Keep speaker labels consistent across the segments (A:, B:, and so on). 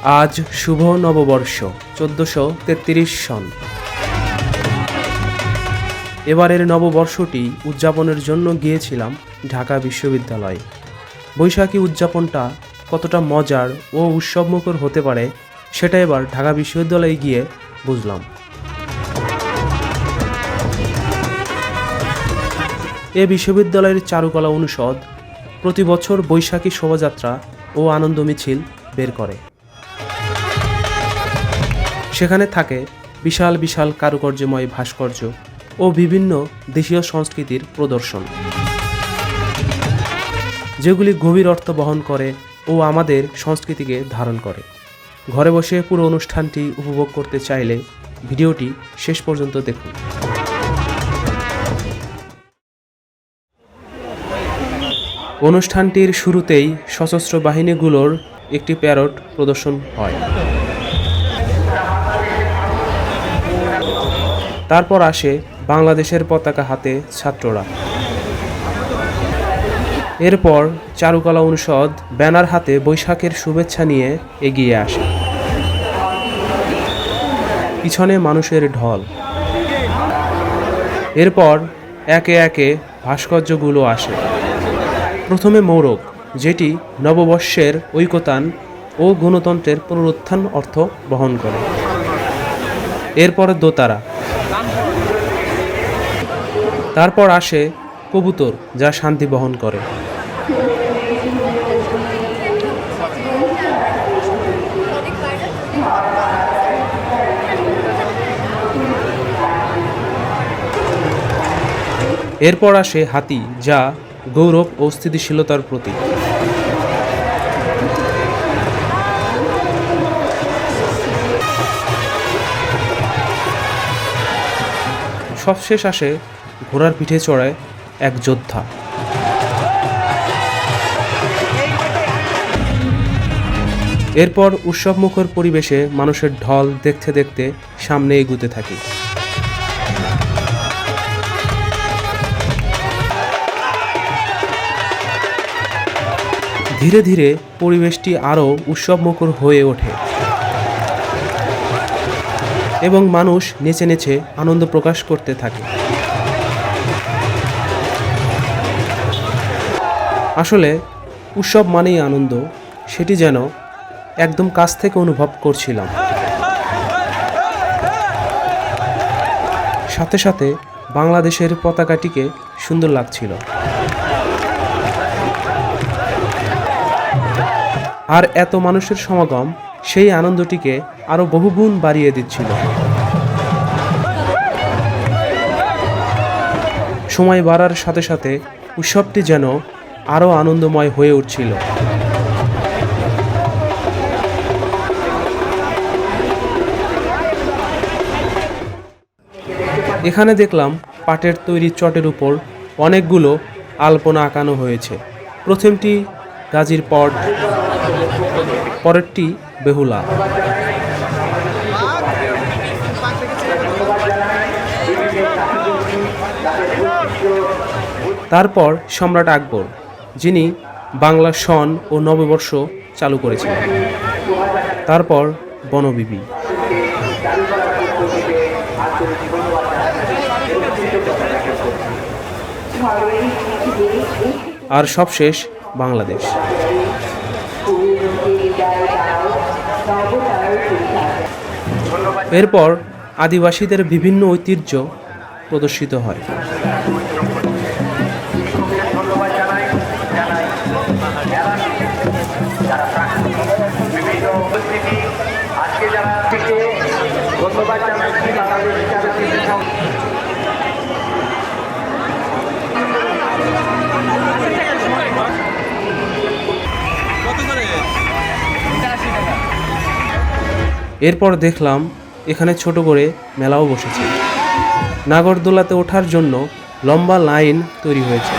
A: আজ শুভ নববর্ষ 1433 সন। এবারের নববর্ষটি উদযাপনের জন্য গিয়েছিলাম ঢাকা বিশ্ববিদ্যালয়ে। বৈশাখী উদযাপনটা কতটা মজার ও উৎসবমুখর হতে পারে সেটা এবার ঢাকা বিশ্ববিদ্যালয়ে গিয়ে বুঝলাম। এ বিশ্ববিদ্যালয়ের চারুকলা অনুষদ প্রতি বছর বৈশাখী শোভাযাত্রা ও আনন্দ মিছিল বের করে। সেখানে থাকে বিশাল বিশাল কারুকার্যময় ভাস্কর্য ও বিভিন্ন দেশীয় সংস্কৃতির প্রদর্শন, যেগুলি গভীর অর্থ বহন করে ও আমাদের সংস্কৃতিকে ধারণ করে। ঘরে বসে পুরো অনুষ্ঠানটি উপভোগ করতে চাইলে ভিডিওটি শেষ পর্যন্ত দেখুন। অনুষ্ঠানটির শুরুতেই সশস্ত্র বাহিনীগুলোর একটি প্যারেড প্রদর্শন হয়। তারপর আসে বাংলাদেশের পতাকা হাতে ছাত্ররা। এরপর চারুকলা অনুষদ ব্যানার হাতে বৈশাখের শুভেচ্ছা নিয়ে এগিয়ে আসে। পিছনে মানুষের ঢল। এরপর একে একে ভাস্কর্যগুলো আসে। প্রথমে মোরগ, যেটি নববর্ষের ঐকতান ও গণতন্ত্রের পুনরুত্থান অর্থ বহন করে। এরপর দোতারা। তারপর আসে কবুতর, যা শান্তি বহন করে। এরপর আসে হাতি, যা গৌরব ও স্থিতিশীলতার প্রতীক। সবশেষ আসে ঘোড়ার পিঠে চড়ায় এক যোদ্ধা। এরপর উৎসবমুখর পরিবেশে মানুষের ঢল দেখতে দেখতে সামনে এগুতে থাকি। ধীরে ধীরে পরিবেশটি আরও উৎসবমুখর হয়ে ওঠে এবং মানুষ নেচে নেচে আনন্দ প্রকাশ করতে থাকে। আসলে উৎসব মানেই আনন্দ, সেটি যেন একদম কাছ থেকে অনুভব করছিলাম। সাথে সাথে বাংলাদেশের পতাকাটিকে সুন্দর লাগছিল। আর এত মানুষের সমাগম সেই আনন্দটিকে আরও বহুগুণ বাড়িয়ে দিচ্ছিল। সময় বাড়ার সাথে সাথে উৎসবটি যেন আরও আনন্দময় হয়ে উঠছিল। এখানে দেখলাম পাটের তৈরি চটের উপর অনেকগুলো আলপনা আঁকানো হয়েছে। প্রথমটি গাজীর পট, পরেরটি বেহুলা, তারপর সম্রাট আকবর, যিনি বাংলা সন ও নববর্ষ চালু করেছিলেন। তারপর বনবিবি, আর সবশেষ বাংলাদেশ। এরপর আদিবাসীদের বিভিন্ন ঐতিহ্য প্রদর্শিত হয়। এরপর দেখলাম এখানে ছোট করে মেলাও বসেছে। নাগরদোলাতে ওঠার জন্য লম্বা লাইন তৈরি হয়েছে।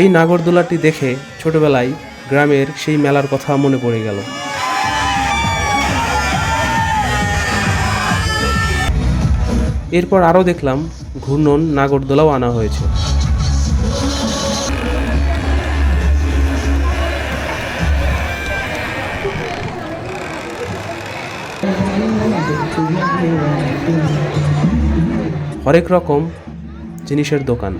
A: এই নাগরদোলাটি দেখে ছোটবেলায় গ্রামের সেই মেলার কথা মনে পড়ে গেল। এরপর আরও দেখলাম ঘূর্ণন নাগরদোলাও আনা হয়েছে। হরেক রকম জিনিসের দোকান।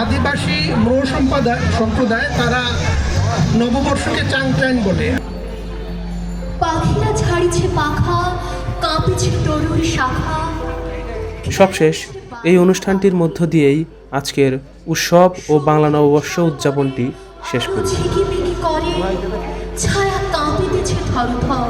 B: আদিবাসী মৌ সম্প্রদায় তারা নববর্ষকে চাংটাইন বলে।
C: পাখিরা ছাড়িছে পাখা, কাঁপিছে তরুর শাখা।
A: সবশেষ এই অনুষ্ঠানটির মধ্য দিয়েই আজকের উৎসব ও বাংলা নববর্ষ উদযাপনটি শেষ করি।
C: ঝিকিমিকি করে ছায়া কাঁপিতেছে থরথর।